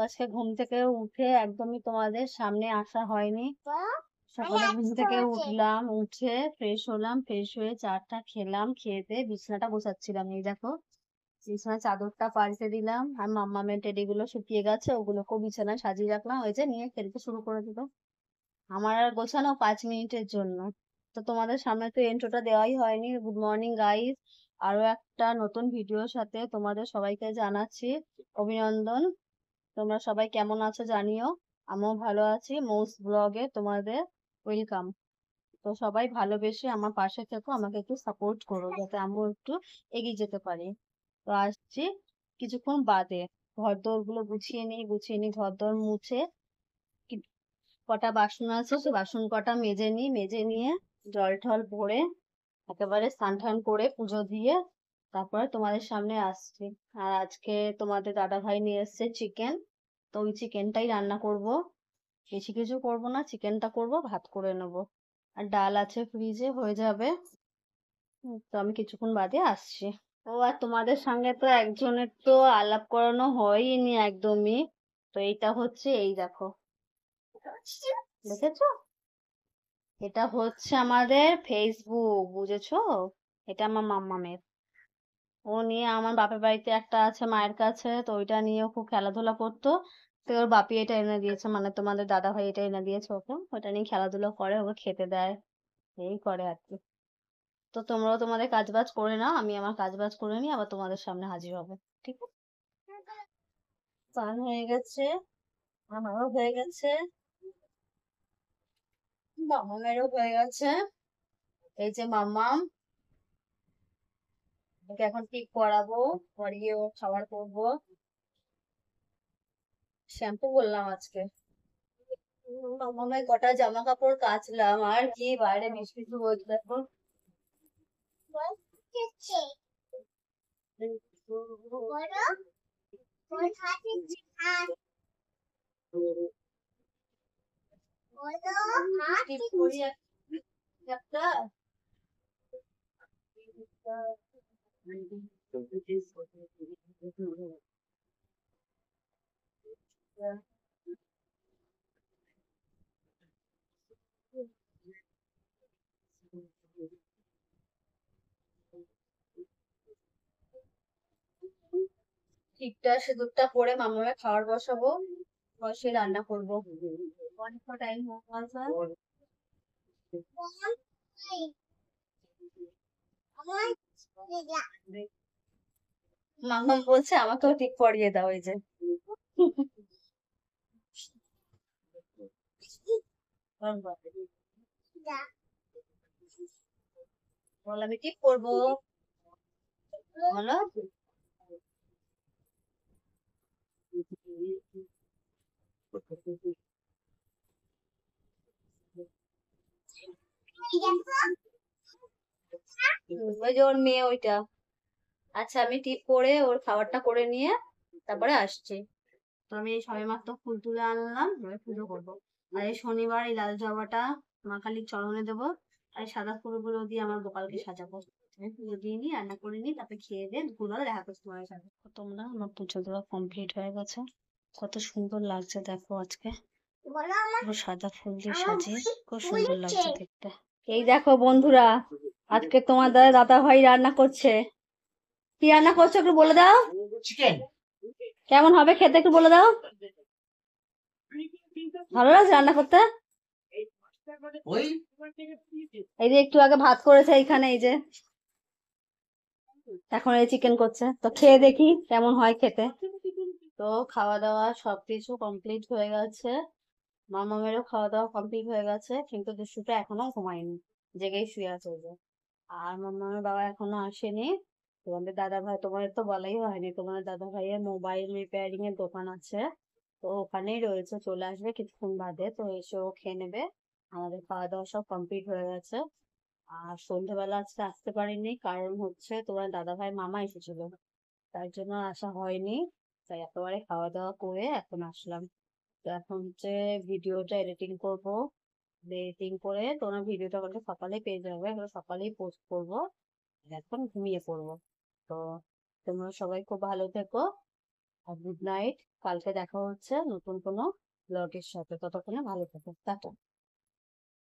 আজকে ঘুম থেকে উঠে একদমই তোমাদের সামনে আসা হয়নি। সকালে ঘুম থেকে উঠলাম, উঠে ফ্রেশ হলাম, ফ্রেশ হয়ে চাটা খেলাম, খেয়ে দিয়ে বিছানাটা গোছাচ্ছিলাম। এই দেখো বিছানার চাদরটা পাল্টে দিলাম, আর মাম্মামের টেডি গুলো শুকিয়ে গেছে, ওগুলোকেও বিছানায় সাজিয়ে রাখলাম। ওই যে নিয়ে খেলতে শুরু করে দিল। আমার আর গোছানো 5 মিনিটের জন্য। তো তোমাদের সামনে তো এন্ট্রোটা দেওয়াই হয়নি। গুড মর্নিং গাইস, আরো একটা নতুন ভিডিওর সাথে তোমাদের সবাইকে জানাচ্ছি অভিনন্দন। তোমরা সবাই কেমন আছো জানিও। আমিও ভালো আছি। মৌস ব্লগে তোমাদের ওয়েলকাম। তো সবাই ভালোবেসে আমার পাশে থেকো, আমাকে একটু সাপোর্ট করো যাতে আমিও একটু এগিয়ে যেতে পারি। তো আসছি কিছুক্ষণ বাদে। ঘর দোর গুলো গুছিয়ে নিই ঘর দোর মুছে। কি- কটা বাসন আছে সে বাসন কটা মেজে নিই, মেজে নিয়ে জল টল ভরে একেবারে স্নান টান করে পুজো দিয়ে তারপরে তোমাদের সামনে আসছি। আর আজকে তোমাদের দাদা ভাই নিয়ে এসেছে চিকেন। তো ওই চিকেনটাই রান্না করব। বেশি কিছু করব না, চিকেনটা করব, ভাত করে নেব। আর ডাল আছে ফ্রিজে, হয়ে যাবে। তো আমি কিছুক্ষণ বাদে আসছি। ও আর তোমাদের সঙ্গে তো একজনের তো আলাপ করানো হয়নি একদমই। তো এইটা হচ্ছে, এই দেখো, দেখেছো? এটা হচ্ছে আমাদের ফেসবুক, বুঝেছো? এটা আমার মাম্মামের। ও নিয়ে আমার বাপের বাড়িতে একটা আছে মায়ের কাছে, তো ওইটা নিয়ে খুব খেলাধুলা করতো। তো ওর বাপি এটা এনে দিয়েছে, মানে তোমাদের দাদা ভাই এটা এনে দিয়েছে ওকে। ওটা নিয়ে খেলাধুলা করে, ওকে খেতে দেয়, এই করে আর কি। তো তোমরাও তোমাদের কাজ বাজ করে নাও, আমি আমার কাজ বাজ করে নিই, আবার তোমাদের সামনে হাজির হবে। ঠিক আছে? স্নান হয়ে গেছে, আমারও হয়ে গেছে, মামামেরও হয়ে গেছে। এই যে মাম্মাম, ওকে এখন ঠিক করাবো, করিয়ে ও খাবার করবো। শ্যাম্পু বললাম আজকে। মামামের কটা জামা কাপড় কাচলাম, আর কি বাইরে বৃষ্টি শুরু হয়েছে দেখো। টিপ করি একটা। টিপটা সিঁদুরটা পরে মামাকে খাবার বসাবো, বসে রান্না করবো। অনেকটা টাইম হয়ে গেছে। মামাম বলছে আমাকেও টিপ পরিয়ে দাও, এই যে। বল আমি টিপ করবো, বলো। ওই যে ওর মেয়ে ওইটা। আচ্ছা আমি টিপ করে ওর খাবারটা করে নিয়ে তারপরে আসছি। তো আমি এই সবেমাত্র ফুল তুলে আনলাম, এবার পুজো করবো। আর এই শনিবার এই লাল জবাটা মা কালীর চরণে দেবো। আর এই সাদা ফুলগুলো দিয়ে আমার গোপালকে সাজাবো। আমি পুজো দিয়ে নিই, রান্না করে নিই, তারপরে খেয়ে দিয়ে দুপুরবেলা দেখা করছি তোমার সাথে। তোমরা, আমার পুজো দেওয়া কমপ্লিট হয়ে গেছে। কত সুন্দর লাগছে দেখো আজকে, পুরো সাদা ফুল দিয়ে সাজিয়ে খুব সুন্দর লাগছে দেখতে। এই দেখো বন্ধুরা, আজকে তোমার দাদা ভাই রান্না করছে। কি রান্না করছো একটু বলে দাও। চিকেন। কেমন হবে খেতে একটু বলে দাও। ভালো লাগছে রান্না করতে। এই যে একটু আগে ভাত করেছে এইখানে, এই যে এখন এই চিকেন করছে। তো খেয়ে দেখি কেমন হয় খেতে। তো খাওয়া দাওয়া সবকিছু কমপ্লিট হয়ে গেছে। মামামেরও খাওয়া দাওয়া কমপ্লিট হয়ে গেছে, কিন্তু দুষ্টুটা এখনো ঘুমায়নি, জেগেই শুয়ে আছে ওই যে। আর মামামের বাবা এখনো আসেনি। তোমাদের দাদা ভাই, তোমাদের তো বলাই হয়নি, তোমাদের দাদা ভাইয়ের মোবাইল রিপেয়ারিং এর দোকান আছে, তো ওখানেই রয়েছে, চলে আসবে কিছুক্ষণ বাদে। তো এসে ও খেয়ে নেবে। আমাদের খাওয়া দাওয়া সব কমপ্লিট হয়ে গেছে। আর সন্ধ্যেবেলা আজকে আসতে পারিনি, কারণ হচ্ছে তোমার দাদা ভাই মামা এসেছিল, তার জন্য আসা হয়নি। তাই একেবারে খাওয়া দাওয়া করে এখন আসলাম। তো এখন হচ্ছে ভিডিওটা এডিটিং করব। এডিটিং করে তোমার ভিডিওটা কালকে সকালে পেয়ে যাবে, এখন সকালেই পোস্ট করব। এখন ঘুমিয়ে পড়বো। তো তোমরা সবাই খুব ভালো থেকো। আর গুড নাইট। কালকে দেখা হচ্ছে নতুন কোনো ব্লগের সাথে। ততক্ষণে ভালো থেকো, টাটা।